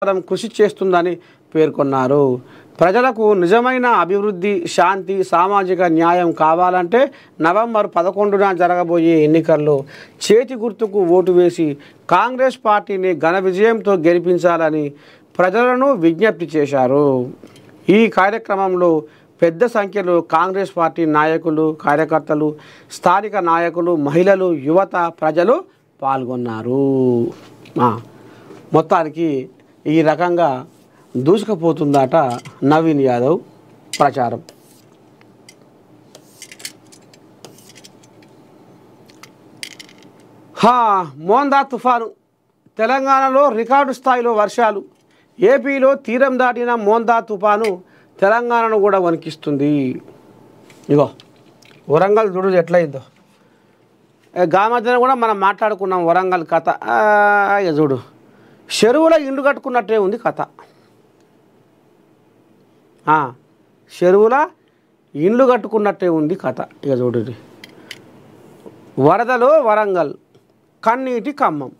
కృషి చేస్తుందని పేర్కొన్నారు. ప్రజలకు నిజమైన అభివృద్ధి, శాంతి, సామాజిక న్యాయం కావాలంటే నవంబర్ 11న జరగబోయే ఎన్నికల్లో చేతి గుర్తుకు ఓటు వేసి కాంగ్రెస్ పార్టీని ఘన విజయంతో గెలిపించాలని ప్రజలను విజ్ఞప్తి చేశారు. ఈ కార్యక్రమంలో పెద్ద సంఖ్యలో కాంగ్రెస్ పార్టీ నాయకులు, కార్యకర్తలు, స్థానిక నాయకులు, మహిళలు, యువత, ప్రజలు పాల్గొన్నారు. మొత్తానికి ఈ రకంగా దూసుకుపోతుందట నవీన్ యాదవ్ ప్రచారం. మోందా తుఫాను తెలంగాణలో రికార్డు స్థాయిలో వర్షాలు. ఏపీలో తీరం దాటిన మోందా తుఫాను తెలంగాణను కూడా వణికిస్తుంది. ఇగో వరంగల్ చూడు ఎట్లయిందో. గా మధ్యన కూడా మనం మాట్లాడుకున్నాం వరంగల్ కథ. ఇక చూడు చెరువుల ఇండ్లు కట్టుకున్నట్టే ఉంది కథ. చెరువుల ఇండ్లు కట్టుకున్నట్టే ఉంది కథ. ఇక చూడండి, వరదలో వరంగల్, కన్నీటి ఖమ్మం.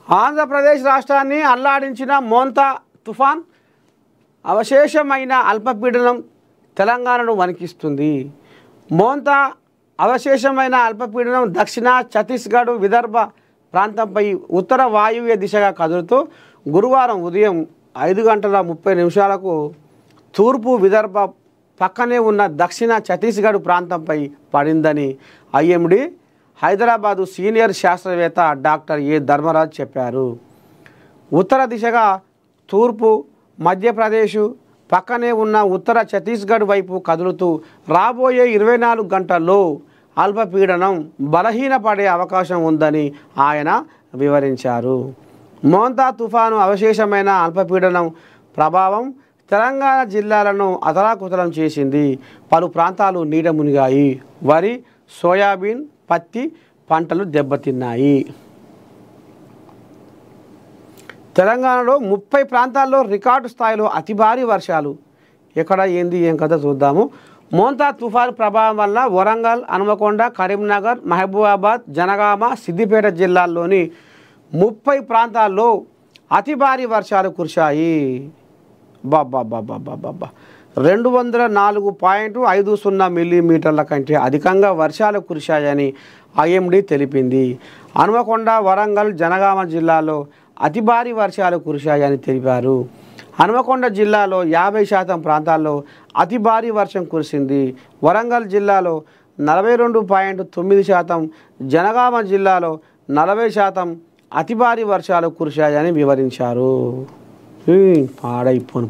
ఆంధ్రప్రదేశ్ రాష్ట్రాన్ని అల్లాడించిన మోంతా తుఫాన్ అవశేషమైన అల్పపీడనం తెలంగాణను వణికిస్తుంది. మోంతా అవశేషమైన అల్పపీడనం దక్షిణ ఛత్తీస్గఢ్, విదర్భ ప్రాంతంపై ఉత్తర వాయువ్య దిశగా కదులుతూ గురువారం ఉదయం 5:30 తూర్పు విదర్భ పక్కనే ఉన్న దక్షిణ ఛత్తీస్గఢ్ ప్రాంతంపై పడిందని ఐఎండీ హైదరాబాదు సీనియర్ శాస్త్రవేత్త డాక్టర్ ఏ ధర్మరాజ్ చెప్పారు. ఉత్తర దిశగా తూర్పు మధ్యప్రదేశ్ పక్కనే ఉన్న ఉత్తర ఛత్తీస్గఢ్ వైపు కదులుతూ రాబోయే 24 గంటల్లో అల్పపీడనం బలహీనపడే అవకాశం ఉందని ఆయన వివరించారు. మోంతా తుఫాను అవశేషమైన అల్పపీడనం ప్రభావం తెలంగాణ జిల్లాలను అతలాకుతలం చేసింది. పలు ప్రాంతాలు నీట మునిగాయి. వరి, సోయాబీన్, పత్తి పంటలు దెబ్బతిన్నాయి. తెలంగాణలో 30 ప్రాంతాల్లో రికార్డు స్థాయిలో అతి భారీ వర్షాలు. ఎక్కడ ఏంది ఏం కథ చూద్దాము. మోంతా తుఫాను ప్రభావం వల్ల వరంగల్, హనుమకొండ, కరీంనగర్, మహబూబాబాద్, జనగామ, సిద్దిపేట జిల్లాల్లోని 30 ప్రాంతాల్లో అతి భారీ వర్షాలు కురిశాయి. 204.50 మిల్లీమీటర్ల కంటే అధికంగా వర్షాలు కురిశాయని ఐఎండీ తెలిపింది. హనుమకొండ, వరంగల్, జనగామ జిల్లాలో అతి భారీ వర్షాలు కురిశాయని తెలిపారు. హనుమకొండ జిల్లాలో 50% ప్రాంతాల్లో అతి భారీ వర్షం కురిసింది. వరంగల్ జిల్లాలో 42.9%, జనగామ జిల్లాలో 40% అతి భారీ వర్షాలు కురిశాయని వివరించారు. పాడైపోను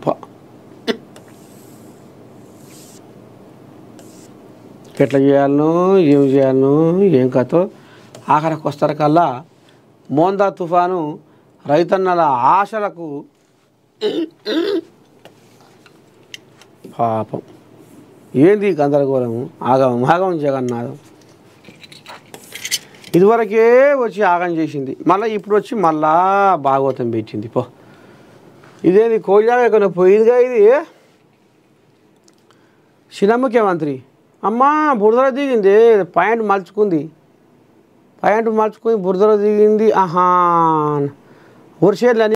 ఎట్లా చేయాలనో ఏం చేయాలనో ఏం కథో. ఆఖరికి వస్తారకల్లా మోందా తుఫాను రైతన్నల ఆశలకు పాపం ఏంది గందరగోళము, ఆగం జగన్నాథం. ఇదివరకే వచ్చి ఆగం చేసింది, మళ్ళీ ఇప్పుడు వచ్చి మళ్ళా భాగవతం పెట్టింది. ఇదేంది కోయిలాగా ఎక్కడ పోయిందిగా. ఇది చిన్న ముఖ్యమంత్రి అమ్మా బురదలో దిగింది, ప్యాంటు మలుచుకుని బురదలో దిగింది. వర్షాలు